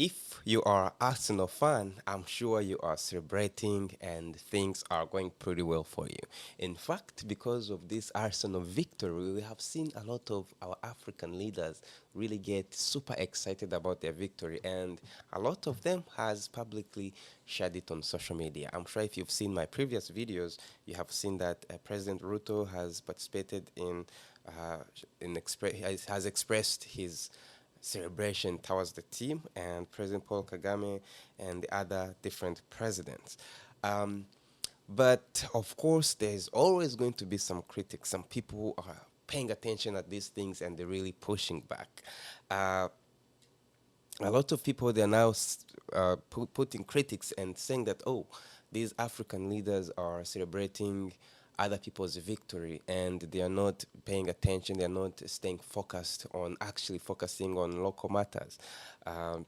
If you are Arsenal fan, I'm sure you are celebrating and things are going pretty well for you. In fact, because of this Arsenal victory, we have seen a lot of our African leaders really get super excited about their victory, and a lot of them has publicly shared it on social media. I'm sure if you've seen my previous videos, you have seen that President Ruto has participated has expressed his celebration towards the team and President Paul Kagame and the other different presidents. Um, but of course, there's always going to be some critics. Some people who are paying attention at these things and they're really pushing back. Uh, a lot of people they're now putting critics and saying that these African leaders are celebrating other people's victory and they are not paying attention, they are not staying focused on actually focusing on local matters. um,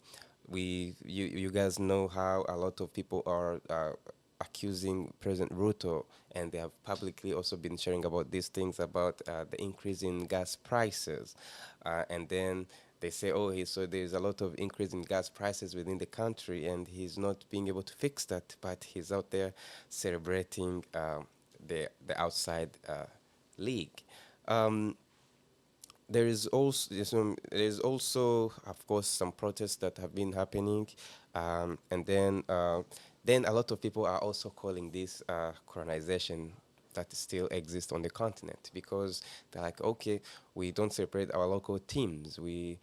you guys know how a lot of people are accusing President Ruto, and they have publicly also been sharing about these things about the increase in gas prices, and then they say, oh, so there's a lot of increase in gas prices within the country, and he's not being able to fix that, but he's out there celebrating the outside league. Um, there is also of course some protests that have been happening, and then a lot of people are also calling this colonization that still exists on the continent, because they're like, okay, we don't celebrate our local teams, we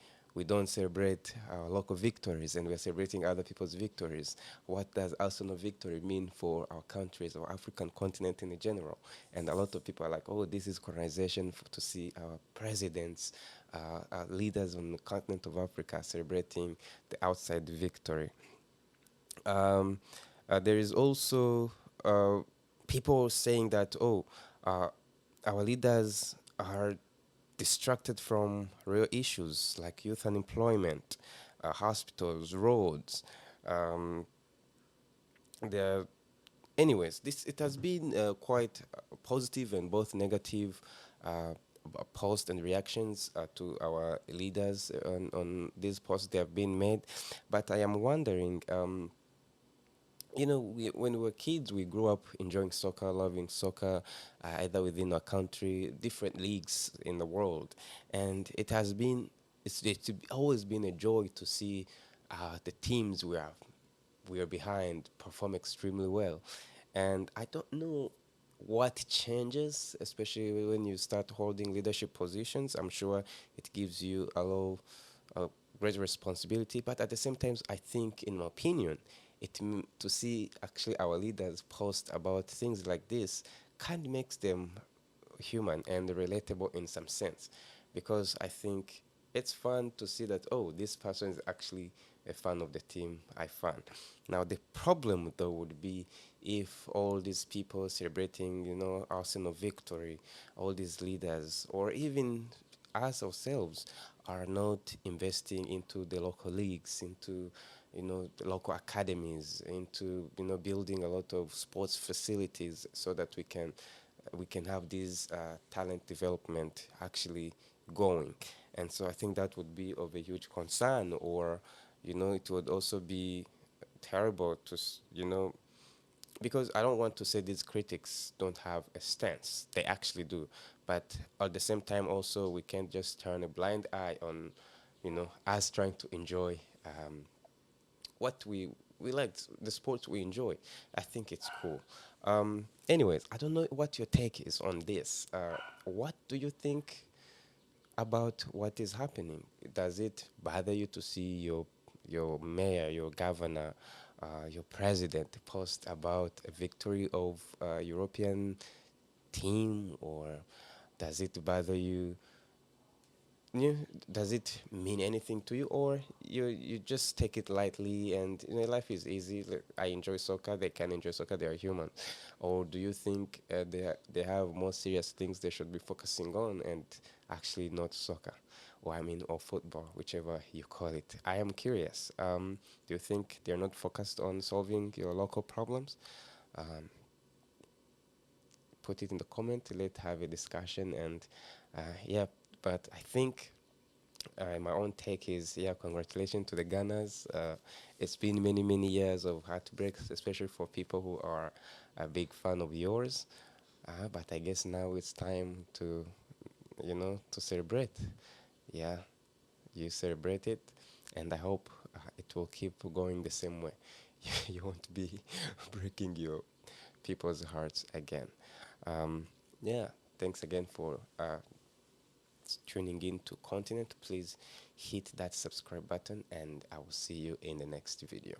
don't celebrate our local victories, and we're celebrating other people's victories. What does Arsenal victory mean for our countries or African continent in general? And a lot of people are like, oh, this is colonization to see our presidents, our leaders on the continent of Africa celebrating the outside victory. Um, there is also people saying that, uh, our leaders are distracted from real issues like youth unemployment, hospitals, roads. Um, there, anyways, this it has been quite positive and both negative posts and reactions to our leaders on these posts that have been made. But I am wondering. When we were kids, we grew up enjoying soccer, loving soccer, either within our country, different leagues in the world, and it's always been a joy to see the teams we are behind perform extremely well, and I don't know what changes, especially when you start holding leadership positions. I'm sure it gives you a lot of great responsibility, but at the same time, I think, in my opinion, to see actually our leaders post about things like this kind of makes them human and relatable in some sense, because I think it's fun to see that, oh, this person is actually a fan of the team I fan. Now the problem though would be if all these people celebrating, Arsenal victory, all these leaders, or even us ourselves, are not investing into the local leagues, into the local academies, into building a lot of sports facilities so that we can have this talent development actually going. And so I think that would be of a huge concern, or it would also be terrible because I don't want to say these critics don't have a stance. They actually do. But at the same time, also, we can't just turn a blind eye on, us trying to enjoy what we like, the sports we enjoy. I think it's cool. Anyways, I don't know what your take is on this. What do you think about what is happening? Does it bother you to see your mayor, your governor, your president post about a victory of a European team, or does it bother you? Yeah, does it mean anything to you, or you just take it lightly and life is easy? Like, I enjoy soccer, they can enjoy soccer, they are human. Or do you think they have more serious things they should be focusing on, and actually not soccer, or I mean, or football, whichever you call it? I am curious. Do you think they're not focused on solving your local problems? Um, Put it in the comment. Let's have a discussion, and yeah. But I think My own take is, yeah, congratulations to the Gunners. It's been many, many years of heartbreaks, especially for people who are a big fan of yours. But I guess now it's time to, to celebrate. Yeah, you celebrate it, and I hope it will keep going the same way. You won't be breaking your people's hearts again. Um, yeah, thanks again for tuning in to Continent. Please hit that subscribe button, and I will see you in the next video.